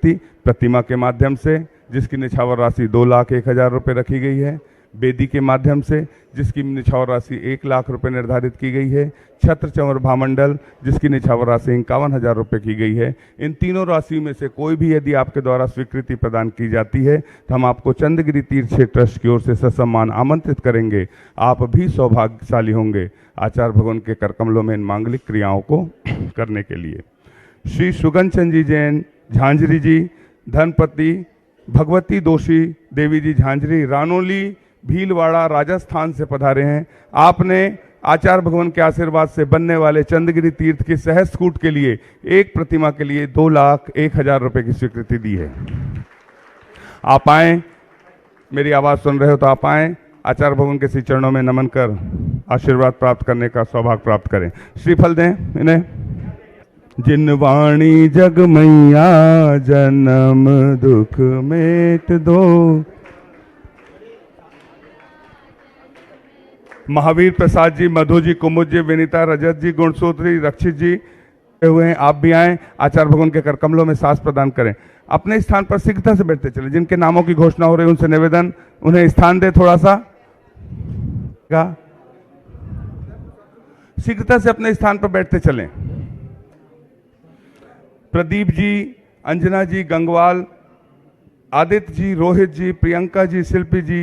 स्वीकृति प्रतिमा के माध्यम से जिसकी निछावर राशि 2,01,000 रुपये रखी गई है, बेदी के माध्यम से जिसकी निछावर राशि 1,00,000 रुपये निर्धारित की गई है, छत्र चंवर भामंडल जिसकी निछावर राशि 51,000 रुपये की गई है। इन तीनों राशियों में से कोई भी यदि आपके द्वारा स्वीकृति प्रदान की जाती है तो हम आपको चंद्रगिरी तीर्थ क्षेत्र ट्रस्ट की ओर से ससम्मान आमंत्रित करेंगे। आप भी सौभाग्यशाली होंगे आचार्य भगवान के करकमलों में इन मांगलिक क्रियाओं को करने के लिए। श्री सुगन चंद जी जैन झांझरी जी, धनपति भगवती दोषी देवी जी झांझरी, रानोली भीलवाड़ा राजस्थान से पधारे हैं। आपने आचार्य भगवान के आशीर्वाद से बनने वाले चंद्रगिरी तीर्थ की सहज स्कूट के लिए एक प्रतिमा के लिए 2,01,000 रुपये की स्वीकृति दी है। आप आए, मेरी आवाज़ सुन रहे हो तो आप आए, आचार्य भगवान के श्री चरणों में नमन कर आशीर्वाद प्राप्त करने का सौभाग्य प्राप्त करें। श्रीफल दें इन्हें। जिन वाणी जग मैया जन्म दुख मेट दो। महावीर प्रसाद जी, मधु जी, कुमुद जी, विनीता, रजत जी, गुणसूत्री, रक्षित जी हुए हैं। आप भी आएं, आचार्य भगवान के कर कमलों में सांस प्रदान करें। अपने स्थान पर शीघ्रता से बैठते चले। जिनके नामों की घोषणा हो रही है उनसे निवेदन, उन्हें स्थान दे थोड़ा सा, शीघ्रता से अपने स्थान पर बैठते चलें। प्रदीप जी, अंजना जी गंगवाल, आदित्य जी, रोहित जी, प्रियंका जी, शिल्पी जी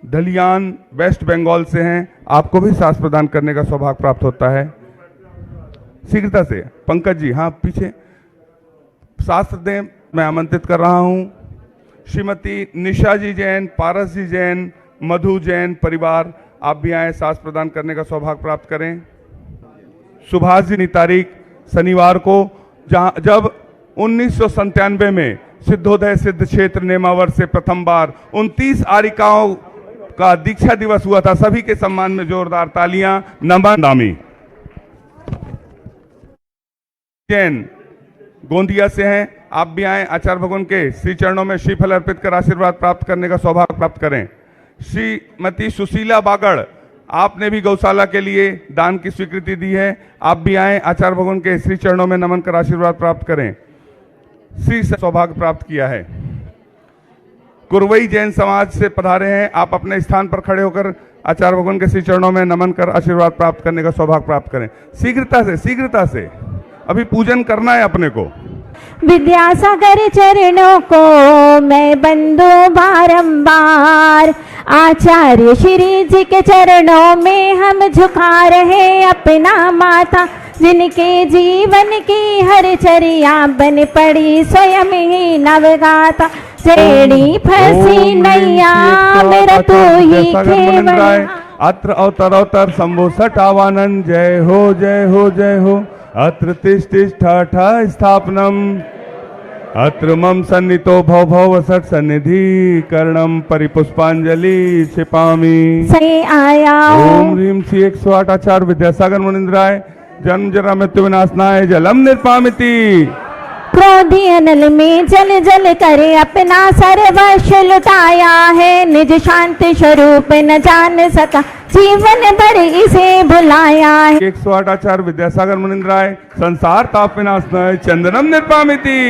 धलियान वेस्ट बंगाल से हैं। आपको भी सांस प्रदान करने का सौभाग्य प्राप्त होता है। शीघ्रता से पंकज जी, हाँ पीछे शास्त्र दें, मैं आमंत्रित कर रहा हूं। श्रीमती निशा जी जैन, पारस जी जैन, मधु जैन परिवार, आप भी आए, सांस प्रदान करने का सौभाग्य प्राप्त करें। सुभाष जी ने तारीख शनिवार को जब 1997 में सिद्धोदय सिद्ध क्षेत्र नेमावर से प्रथम बार 29 आरिकाओं का दीक्षा दिवस हुआ था। सभी के सम्मान में जोरदार तालियां। नमन दामी जैन गोंदिया से हैं। आप भी आए, आचार्य भगवान के श्री चरणों में श्रीफल अर्पित कर आशीर्वाद प्राप्त करने का सौभाग्य प्राप्त करें। श्रीमती सुशीला बागड़, आपने भी गौशाला के लिए दान की स्वीकृति दी है। आप भी आए, आचार्य भगवान के श्री चरणों में नमन कर आशीर्वाद प्राप्त करें। श्री सौभाग्य प्राप्त किया है। कुरवई जैन समाज से पधारे हैं। आप अपने स्थान पर खड़े होकर आचार्य भगवान के श्री चरणों में नमन कर आशीर्वाद प्राप्त करने का सौभाग्य प्राप्त करें। शीघ्रता से अभी पूजन करना है अपने को। विद्यासागर चरणों को मैं बंदू बारंबार, आचार्य श्री जी के चरणों में हम झुका रहे अपना माथा। जिनके जीवन की हर चर्या बन पड़ी स्वयं ही नवगाता। जेड़ी फंसी नैया मेरा तू ही केवल। अत्र अवतर शंभो सटावानंद, जय हो जय हो जय हो। अत्र तिष्ठा स्थापनम, अत्र मम सन्नितो भव भव सट सन्निधि कर्णम परिपुष्पांजलि क्षिपामि। सही आया। ओम ह्रीं श्री 108 आचार्य विद्यासागर मुनिंद्राय, जन्म जरा मृत्यु विनाशनाय जलम निर्पामिति। क्रोधी अनल में जल जल करे अपना सर्वस्व लुटाया है। निज शांति स्वरूप न जान सका, जीवन भर इसे भुलाया है। 108 आचार्य विद्यासागर मुनिंद्राय, संसार ताप विनाशनाय चंदनम निर्पामिति।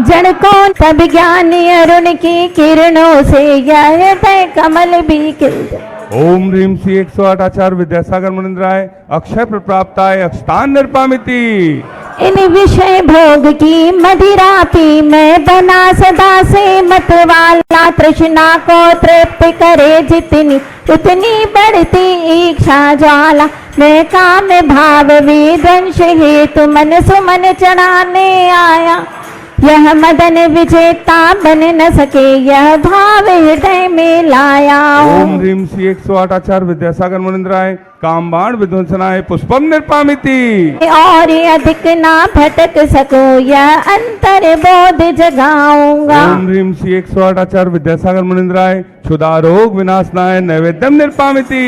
जड़ को तब ज्ञानी अरुण की किरणों से यह कमल भी खिल। ओम ह्रीं श्री 108 आचार्य विद्यासागर मुनिंद्राय, अक्षय प्राप्ताय अक्षतान निर्पामिति। इन विषय भोग की मदिरा पी मैं बना सदा से मतवाला। तृष्णा को तृप्त करे जितनी उतनी बढ़ती इच्छा ज्वाला। मैं काम भाव विध्वंस हेतु मन सुमन चढ़ाने आया। यह मदन विजेता बन न सके, यह भाव हृदय में लाया। ओम ह्रीं श्री 108 आचार्य विद्यासागर मुनिंद्राय, कामबाण विध्वंसनाय पुष्पम निर्पामिति। और अधिक ना भटक सको, यह अंतर बोध जगाऊंगा। ओम ह्रीं श्री 108 आचार्य विद्यासागर मुनिंद्राय, क्षुधा रोग विनाशनाय नैवेद्यम निर्पामिति।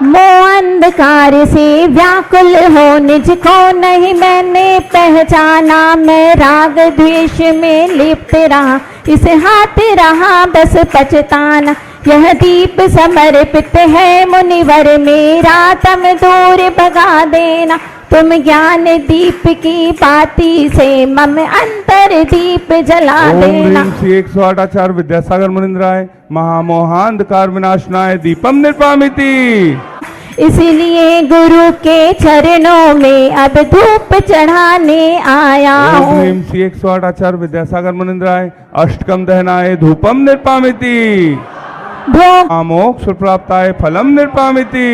मोह अंधकार से व्याकुल हो निज को नहीं मैंने पहचाना। मैं राग द्वेष में लिप्त रहा, इस हाथ रहा बस पछताना। यह दीप समर्पित है मुनिवर मेरा, तम दूर भगा देना। तुम ज्ञान दीप की बाती से मम अंतर दीप जला ओम देना। ह्रीं श्री 108 आचार्य विद्यासागर मुनिंद्राय महामोहांधकार विनाशनाय दीपम निर्पामिति। इसलिए गुरु के चरणों में अब धूप चढ़ाने आया ओम हूँ। ह्रीं श्री 108 आचार्य विद्यासागर मुनिंद्राय अष्टकम दहनाय धूपम निर्पामिति। भोग मोक्ष प्राप्ताय फलम निर्पामिति।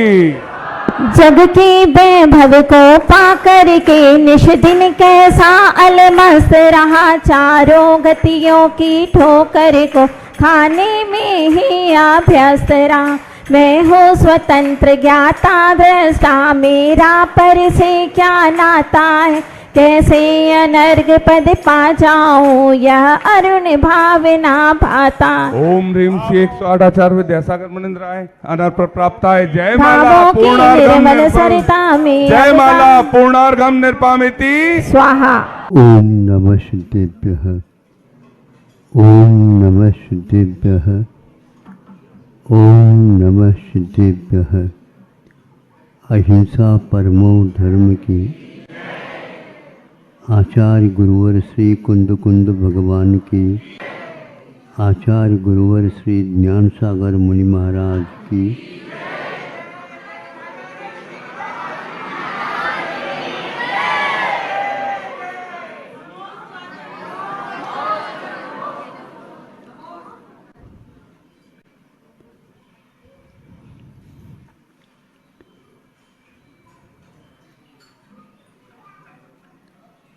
जग के वैभव को पाकर के निश दिन कैसा अलमस्त रहा, चारों गतियों की ठोकर को खाने में ही अभ्यस्त रहा। मैं हूँ स्वतंत्र ज्ञाता दृष्टा, मेरा पर से क्या नाता है, कैसे अनर्घ पद पा जाऊं यह अरुण भावना भाता। ओम ह्रीं श्री 108 आचार्य विद्यासागर मुनिंद्राय अनर्प प्राप्ताय जय माला भावों की पूर्णार्घम निर्मल सरिता में जय माला पूर्णार्घम निर्पामिति स्वाहा। ओम नमः शुद्धेभ्यः। ओम नमः शुद्धेभ्यः। ओम नमः शुद्धेभ्यः। अहिंसा परमो धर्म की आचार्य गुरुवर श्री कुंद कुंद भगवान की, आचार्य गुरुवर श्री ज्ञान सागर मुनि महाराज की,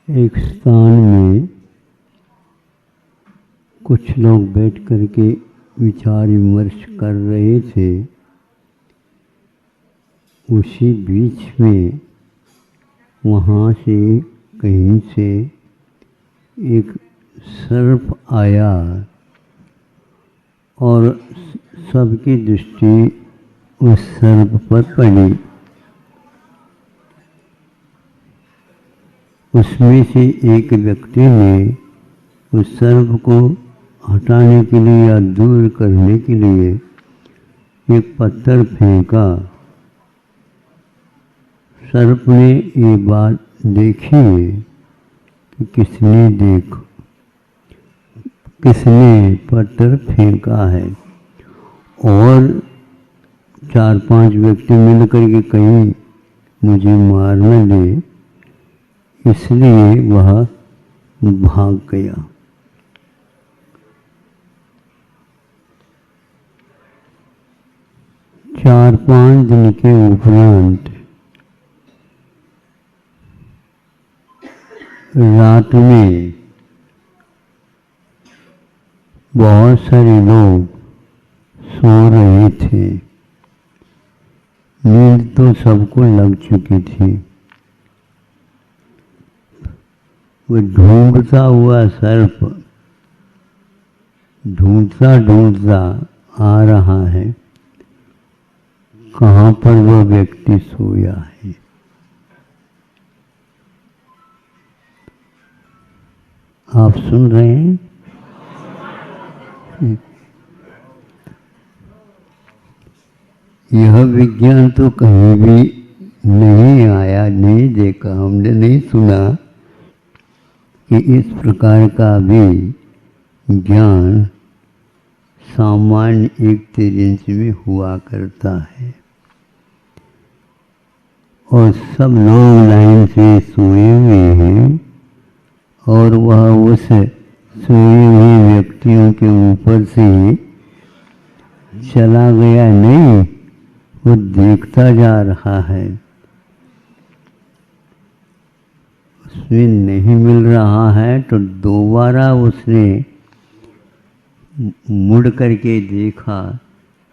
एक स्थान में कुछ लोग बैठ कर के विचार विमर्श कर रहे थे। उसी बीच में वहाँ से कहीं से एक सर्प आया और सबकी दृष्टि उस सर्प पर पड़ी। उसमें से एक व्यक्ति ने उस सर्प को हटाने के लिए या दूर करने के लिए एक पत्थर फेंका। सर्प ने ये बात देखी कि किसने पत्थर फेंका है, और 4-5 व्यक्ति मिलकर के कहीं मुझे मार न दे, इसलिए वह भाग गया। चार 5 दिन के उपरांत रात में बहुत सारे लोग सो रहे थे। नींद तो सबको लग चुकी थी। वो ढूंढता हुआ सर्प ढूंढता आ रहा है, कहाँ पर वो व्यक्ति सोया है। आप सुन रहे हैं? यह विज्ञान तो कहीं भी नहीं आया, नहीं देखा, हमने नहीं सुना कि इस प्रकार का भी ज्ञान सामान्य एक 3 इंच में हुआ करता है। और सब लोग लाइन से सोए हुए हैं और वह उस सोए हुए व्यक्तियों के ऊपर से चला गया नहीं, वो देखता जा रहा है। उसमें नहीं मिल रहा है तो दोबारा उसने मुड़ करके देखा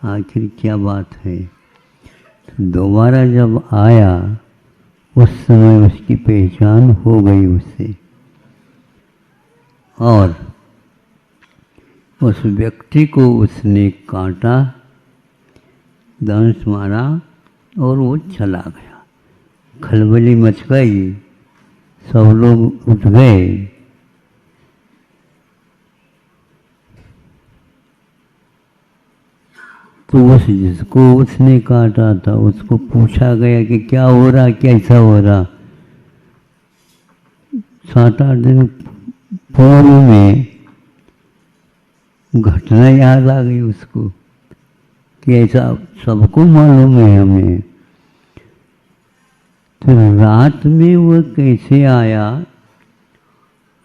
आखिर क्या बात है। तो दोबारा जब आया उस समय उसकी पहचान हो गई उससे, और उस व्यक्ति को उसने काटा, दंश मारा और वो चला गया। खलबली मच गई, सब लोग उठ गए। तो उस जिसको उसने काटा था उसको पूछा गया कि क्या हो रहा, कैसा हो रहा। 7-8 दिन पूर्व में घटना याद आ गई उसको कि ऐसा सबको मालूम है हमें। तो रात में वो कैसे आया,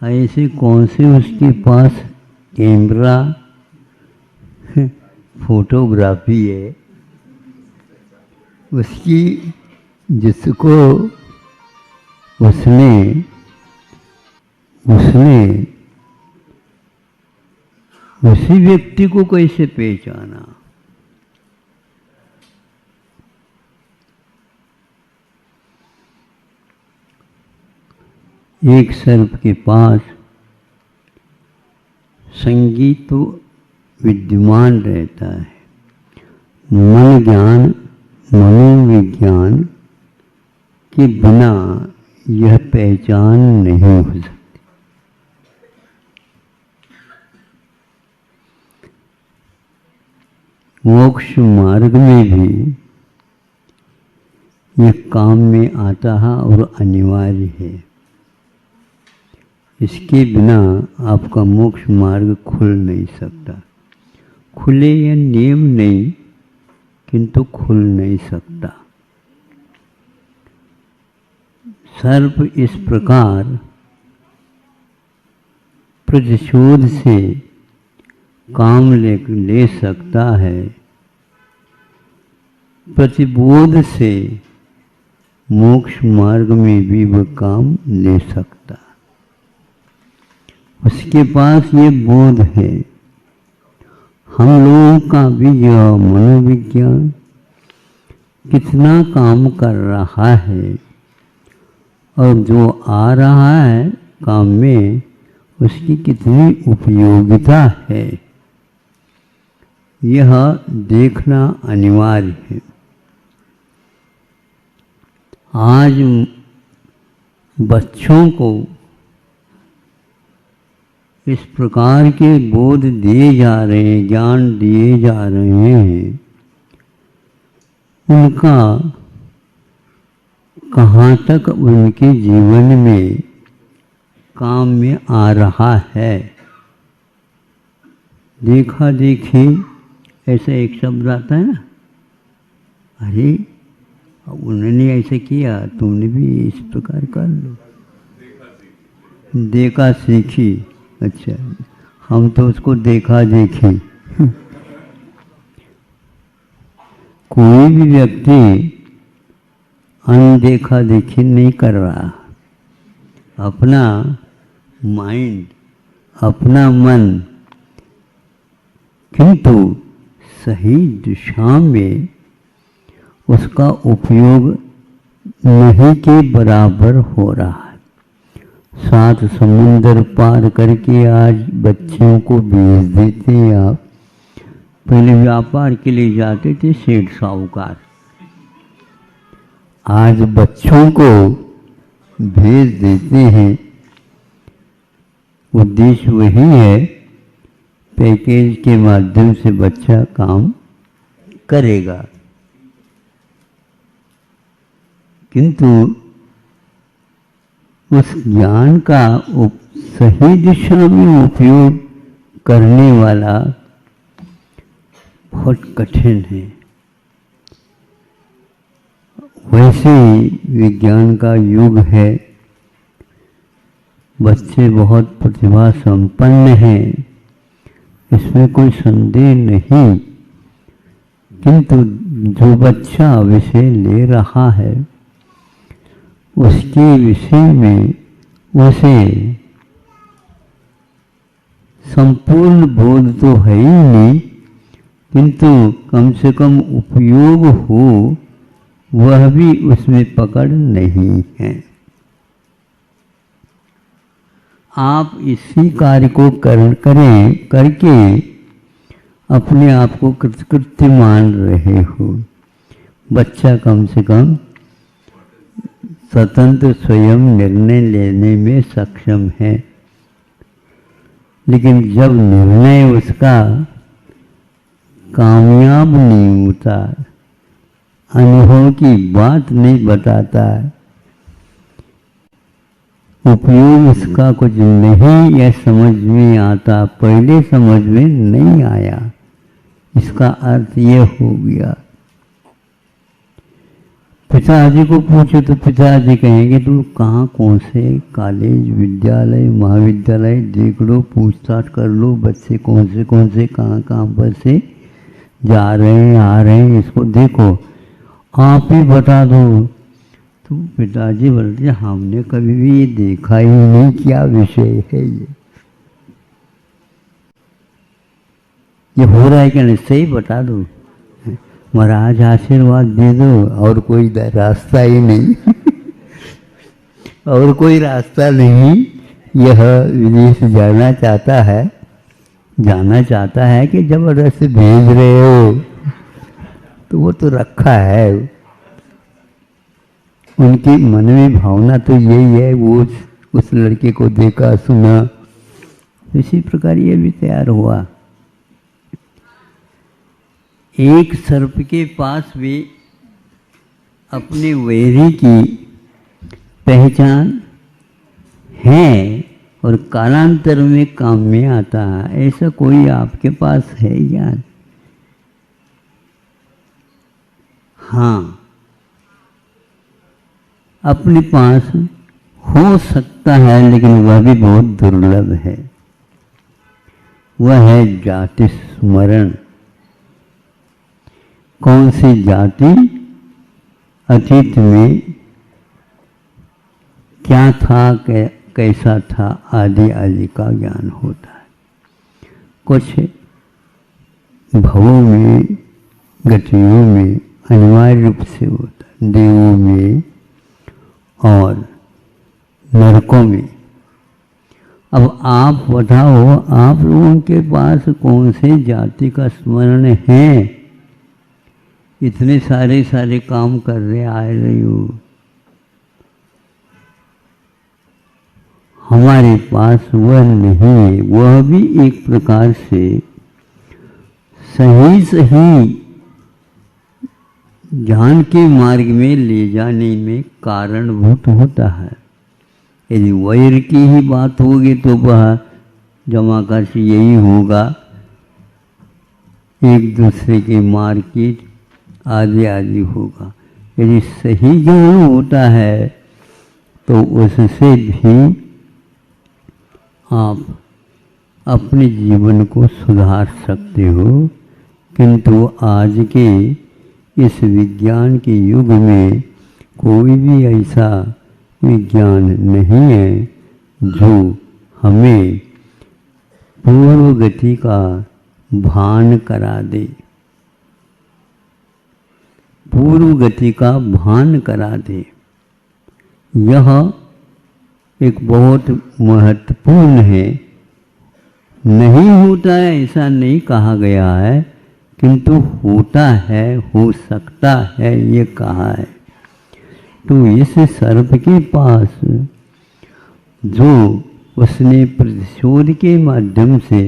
ऐसे कौन से उसके पास कैमरा फोटोग्राफी है उसकी, जिसको उसने उसी व्यक्ति को कैसे पहचाना। एक सर्प के पास संगीत तो विद्यमान रहता है, मन ज्ञान मनोविज्ञान के बिना यह पहचान नहीं हो सकती। मोक्ष मार्ग में भी यह काम में आता है और अनिवार्य है। इसके बिना आपका मोक्ष मार्ग खुल नहीं सकता। खुले यह नियम नहीं, किंतु खुल नहीं सकता। सर्प इस प्रकार प्रतिशोध से काम ले सकता है, प्रतिबोध से मोक्ष मार्ग में भी वह काम ले सकता। उसके पास ये बोध है। हम लोगों का भी यह मनोविज्ञान कितना काम कर रहा है और जो आ रहा है काम में उसकी कितनी उपयोगिता है, यह देखना अनिवार्य है। आज बच्चों को इस प्रकार के बोध दिए जा रहे हैं, ज्ञान दिए जा रहे हैं, उनका कहाँ तक उनके जीवन में काम में आ रहा है। देखा देखी ऐसा एक शब्द आता है ना, अरे उन्होंने ऐसे किया, तुमने भी इस प्रकार कर लो। देखा सीखी, अच्छा हम तो उसको देखा देखी। कोई भी व्यक्ति अनदेखा देखी नहीं कर रहा। अपना माइंड, अपना मन किंतु सही दिशा में उसका उपयोग नहीं के बराबर हो रहा है। 7 समुंदर पार करके आज बच्चों को भेज देते हैं आप। पहले व्यापार के लिए जाते थे सेठ साहूकार, आज बच्चों को भेज देते हैं। उद्देश्य वही है, पैकेज के माध्यम से बच्चा काम करेगा, किंतु उस ज्ञान का सही दिशा में उपयोग करने वाला बहुत कठिन है। वैसे ही विज्ञान का युग है, बच्चे बहुत प्रतिभा संपन्न हैं, इसमें कोई संदेह नहीं, किंतु जो बच्चा विषय ले रहा है उसके विषय में उसे संपूर्ण बोध तो है ही नहीं, किंतु कम से कम उपयोग हो वह भी उसमें पकड़ नहीं है। आप इसी कार्य को करके अपने आप को कृतकृत्य मान रहे हो। बच्चा कम से कम स्वतंत्र स्वयं निर्णय लेने में सक्षम है, लेकिन जब निर्णय उसका कामयाब नहीं होता, अनुभव की बात नहीं बताता, उपयोग इसका कुछ नहीं यह समझ में आता, पहले समझ में नहीं आया। इसका अर्थ ये हो गया। पिताजी को पूछो तो पिताजी कहेंगे तू कहाँ कौन से कॉलेज विद्यालय महाविद्यालय देख लो, पूछताछ कर लो, बच्चे कौन से कहाँ पर से जा रहे हैं आ रहे हैं, इसको देखो, आप ही बता दो। तो पिताजी बोलते हमने कभी भी ये देखा ही नहीं, क्या विषय है ये हो रहा है क्या नहीं, सही बता दो महाराज, आशीर्वाद दे दो। और कोई रास्ता ही नहीं और कोई रास्ता नहीं। यह विदेश जाना चाहता है कि जबरदस्त भेज रहे हो, तो वो तो रखा है। उनकी मन में भावना तो यही है, वो उस लड़के को देखा सुना, इसी प्रकार ये भी तैयार हुआ। एक सर्प के पास भी अपने वैरी की पहचान है और कालांतर में काम में आता है। ऐसा कोई आपके पास है ज्ञान? हाँ, अपने पास हो सकता है, लेकिन वह भी बहुत दुर्लभ है। वह है जाति स्मरण। कौन सी जाति, अतीत में क्या था, कैसा था, आदि आदि का ज्ञान होता है। कुछ भवों में, गतियों में अनिवार्य रूप से होता है, देवों में और नरकों में। अब आप बताओ, आप लोगों के पास कौन से जाति का स्मरण है? इतने सारे काम कर रहे आ रही हो, हमारे पास वह नहीं है। वह भी एक प्रकार से सही ज्ञान के मार्ग में ले जाने में कारणभूत होता है। यदि वैर की ही बात होगी तो वह जमाकर यही होगा, एक दूसरे के मारपीट आदि होगा। यदि सही ज्ञान होता है तो उससे भी आप अपने जीवन को सुधार सकते हो। किंतु आज के इस विज्ञान के युग में कोई भी ऐसा विज्ञान नहीं है जो हमें पूर्व गति का भान करा दे, पूर्व गति का भान करा दे। यह एक बहुत महत्वपूर्ण है। नहीं होता है ऐसा नहीं कहा गया है, किंतु होता है, हो सकता है, ये कहा है। तो इस सर्प के पास जो उसने प्रतिशोध के माध्यम से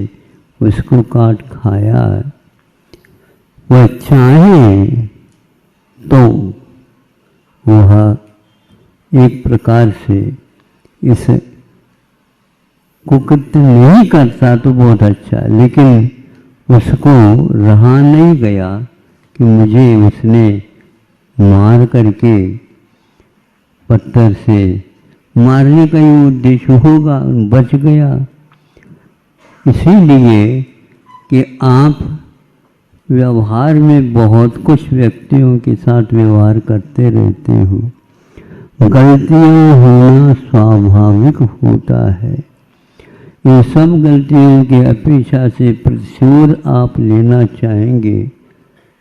उसको काट खाया, वह चाहे तो वह एक प्रकार से इस कुकृत्य नहीं करता तो बहुत अच्छा, लेकिन उसको रहा नहीं गया कि मुझे उसने मार करके पत्थर से मारने का ही उद्देश्य होगा, बच गया। इसीलिए कि आप व्यवहार में बहुत कुछ व्यक्तियों के साथ व्यवहार करते रहते हो, गलतियां होना स्वाभाविक होता है। इन सब गलतियों की अपेक्षा से प्रतिशोध आप लेना चाहेंगे,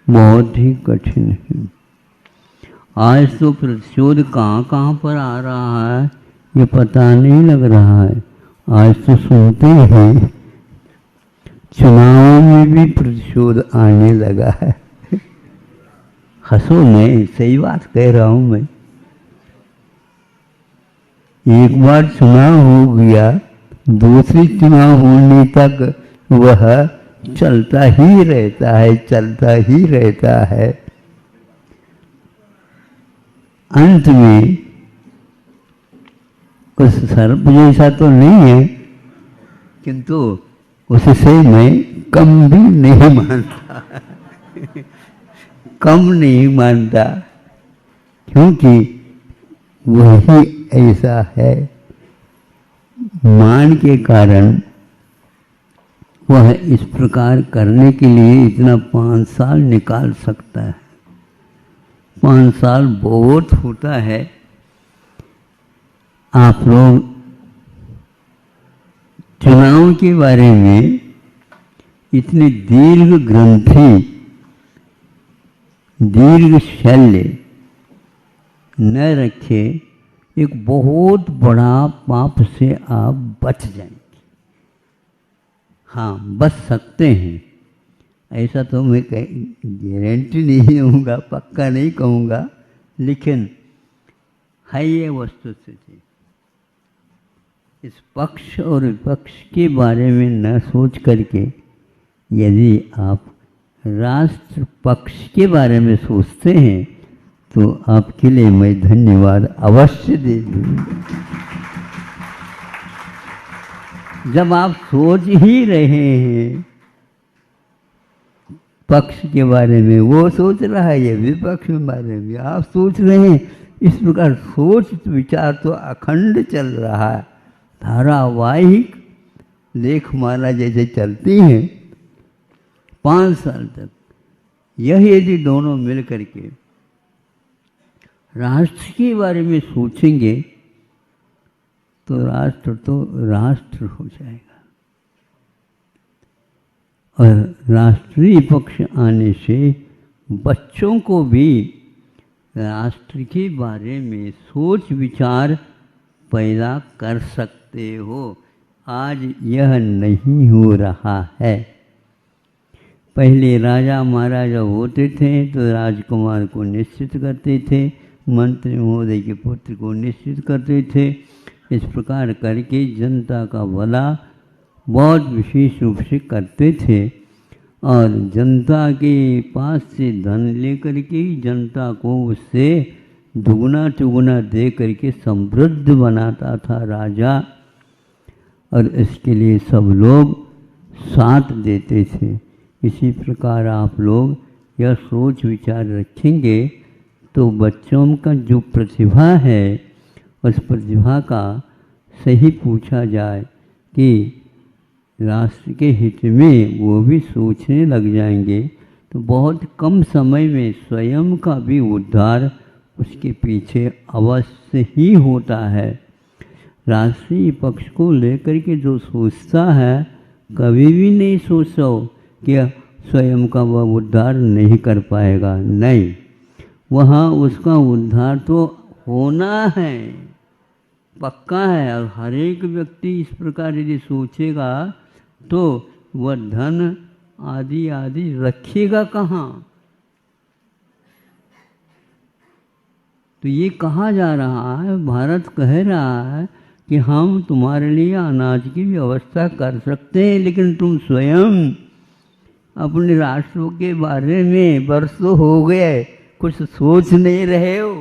बहुत ही कठिन है। आज तो प्रतिशोध कहाँ पर आ रहा है ये पता नहीं लग रहा है। आज तो सुनते हैं चुनाव में भी प्रतिशोध आने लगा है। हंसो नहीं, सही बात कह रहा हूँ मैं। एक बार चुनाव हो गया, दूसरी चुनाव होने तक वह चलता ही रहता है, चलता ही रहता है। अंत में उस सर्प जैसा तो नहीं है, किंतु उससे मैं कम भी नहीं मानता कम नहीं मानता, क्योंकि वही ऐसा है। मान के कारण वह इस प्रकार करने के लिए इतना 5 साल निकाल सकता है। 5 साल बहुत होता है। आप लोग चुनाव के बारे में इतनी दीर्घ ग्रंथि, दीर्घ शल्य न रखे, एक बहुत बड़ा पाप से आप बच जाएंगे। हाँ, बच सकते हैं, ऐसा तो मैं गारंटी नहीं दूँगा, पक्का नहीं कहूँगा, लेकिन है ये वस्तुस्थिति। इस पक्ष और विपक्ष के बारे में न सोच करके यदि आप राष्ट्र पक्ष के बारे में सोचते हैं तो आपके लिए मैं धन्यवाद अवश्य दे दूँगा। जब आप सोच ही रहे हैं पक्ष के बारे में, वो सोच रहा है ये विपक्ष के बारे में, आप सोच रहे हैं, इस प्रकार सोच विचार तो अखंड चल रहा है, धारावाहिक लेखमाला जैसे चलती हैं 5 साल तक। यह यदि दोनों मिल करके राष्ट्र के बारे में सोचेंगे तो राष्ट्र हो जाएगा। और राष्ट्रीय पक्ष आने से बच्चों को भी राष्ट्र के बारे में सोच विचार पैदा कर सकते हो। आज यह नहीं हो रहा है। पहले राजा महाराजा होते थे तो राजकुमार को निश्चित करते थे, मंत्री महोदय के पुत्र को निश्चित करते थे। इस प्रकार करके जनता का भला बहुत विशेष रूप से करते थे और जनता के पास से धन लेकर के जनता को उससे दुगना चुगना दे करके समृद्ध बनाता था राजा। और इसके लिए सब लोग साथ देते थे। इसी प्रकार आप लोग यह सोच विचार रखेंगे तो बच्चों का जो प्रतिभा है उस प्रतिभा का सही पूछा जाए कि राष्ट्र के हित में वो भी सोचने लग जाएंगे तो बहुत कम समय में स्वयं का भी उद्धार उसके पीछे अवश्य ही होता है। राष्ट्रीय पक्ष को लेकर के जो सोचता है कभी भी नहीं सोचो कि स्वयं का वह उद्धार नहीं कर पाएगा। नहीं, वहाँ उसका उद्धार तो होना है, पक्का है। और हर एक व्यक्ति इस प्रकार यदि सोचेगा तो वह धन आदि आदि रखेगा कहाँ। तो ये कहा जा रहा है, भारत कह रहा है कि हम तुम्हारे लिए अनाज की व्यवस्था कर सकते हैं, लेकिन तुम स्वयं अपने राष्ट्रों के बारे में बरसों हो गए कुछ सोच नहीं रहे हो।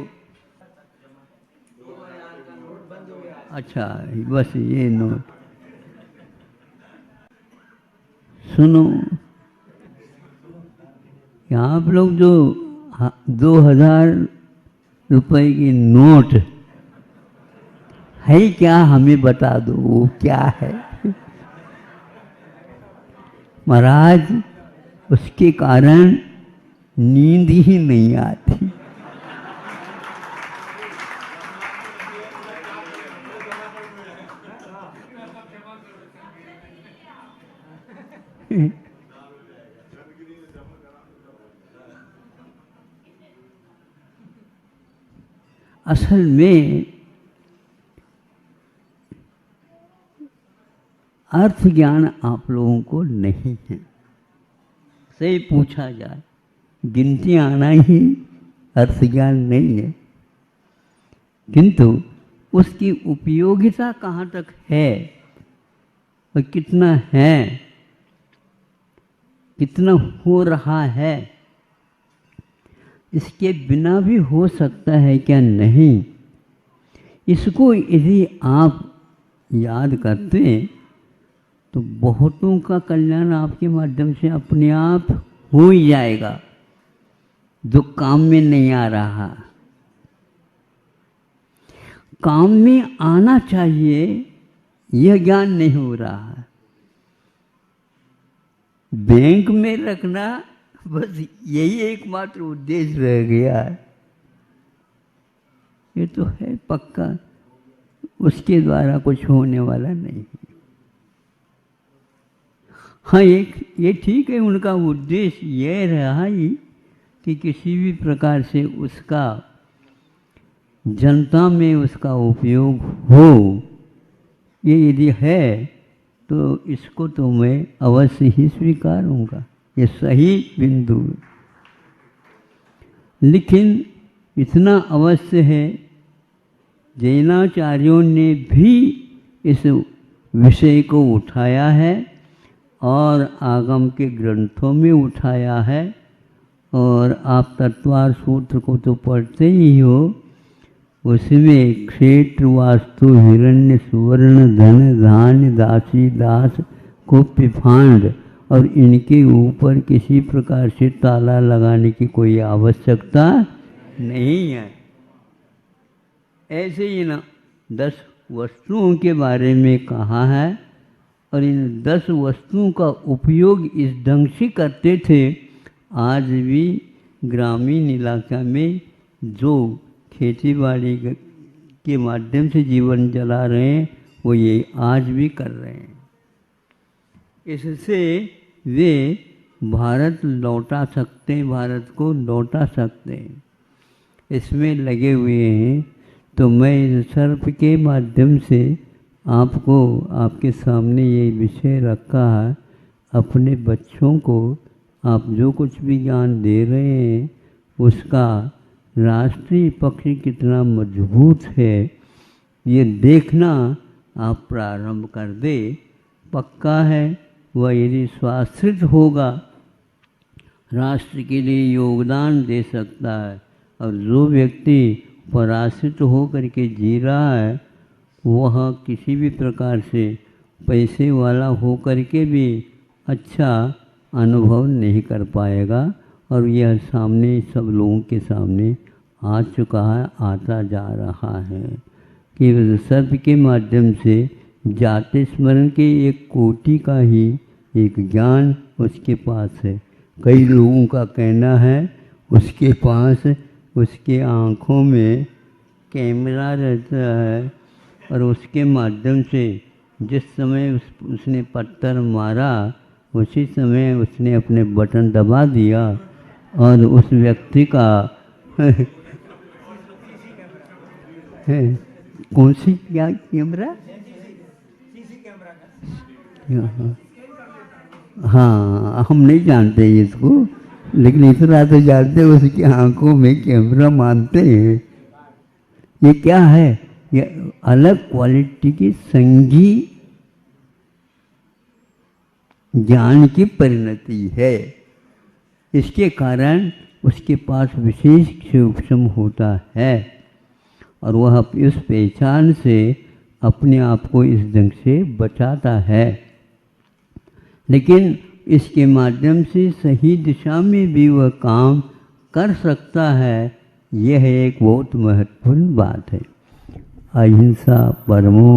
अच्छा, बस ये नोट सुनो, आप लोग जो 2000 रुपए की नोट है क्या, हमें बता दो वो क्या है। महाराज उसके कारण नींद ही नहीं आती। असल में अर्थ ज्ञान आप लोगों को नहीं है। सही पूछा जाए, गिनती आना ही अर्थ ज्ञान नहीं है, किंतु उसकी उपयोगिता कहाँ तक है और कितना है, कितना हो रहा है, इसके बिना भी हो सकता है क्या नहीं, इसको यदि आप याद करते हैं तो बहुतों का कल्याण आपके माध्यम से अपने आप हो ही जाएगा, जो काम में नहीं आ रहा। काम में आना चाहिए, यह ज्ञान नहीं हो रहा है। बैंक में रखना बस यही एकमात्र उद्देश्य रह गया है। ये तो है पक्का, उसके द्वारा कुछ होने वाला नहीं। हाँ, ये ठीक है, उनका उद्देश्य ये रहा ही कि किसी भी प्रकार से उसका जनता में उसका उपयोग हो। ये यदि है तो इसको तो मैं अवश्य ही स्वीकारूंगा, ये सही बिंदु। लेकिन इतना अवश्य है, जैनाचार्यों ने भी इस विषय को उठाया है और आगम के ग्रंथों में उठाया है। और आप तत्वार सूत्र को तो पढ़ते ही हो, उसमें क्षेत्र वास्तु हिरण्य सुवर्ण धन धान्य दासी दास कुप्य फांड और इनके ऊपर किसी प्रकार से ताला लगाने की कोई आवश्यकता नहीं है। ऐसे ही ना 10 वस्तुओं के बारे में कहा है और इन 10 वस्तुओं का उपयोग इस ढंग से करते थे। आज भी ग्रामीण इलाका में जो खेती बाड़ी के माध्यम से जीवन चला रहे हैं, वो ये आज भी कर रहे हैं। इससे वे भारत लौटा सकते हैं, भारत को लौटा सकते हैं, इसमें लगे हुए हैं। तो मैं इस सर्प के माध्यम से आपको, आपके सामने ये विषय रखा है। अपने बच्चों को आप जो कुछ भी ज्ञान दे रहे हैं, उसका राष्ट्रीय पक्ष कितना मजबूत है, ये देखना आप प्रारंभ कर दे। पक्का है वह यदि स्वाश्रित होगा, राष्ट्र के लिए योगदान दे सकता है। और जो व्यक्ति पराश्रित हो करके जी रहा है, वह किसी भी प्रकार से पैसे वाला हो करके भी अच्छा अनुभव नहीं कर पाएगा। और यह सामने सब लोगों के सामने आ चुका है, आता जा रहा है कि सर्प के माध्यम से जाति स्मरण के एक कोटि का ही एक ज्ञान उसके पास है। कई लोगों का कहना है उसके पास, उसके आँखों में कैमरा रहता है और उसके माध्यम से जिस समय उसने पत्थर मारा, उसी समय उसने अपने बटन दबा दिया और उस व्यक्ति का कौन सी क्या कैमरा? हाँ, हम नहीं जानते इसको, लेकिन इतना तो जानते उसकी आंखों में कैमरा मानते हैं। ये क्या है? ये अलग क्वालिटी की संगी ज्ञान की परिणति है। इसके कारण उसके पास विशेष सूक्ष्म होता है और वह इस पहचान से अपने आप को इस ढंग से बचाता है। लेकिन इसके माध्यम से सही दिशा में भी वह काम कर सकता है। यह एक बहुत महत्वपूर्ण बात है। अहिंसा परमो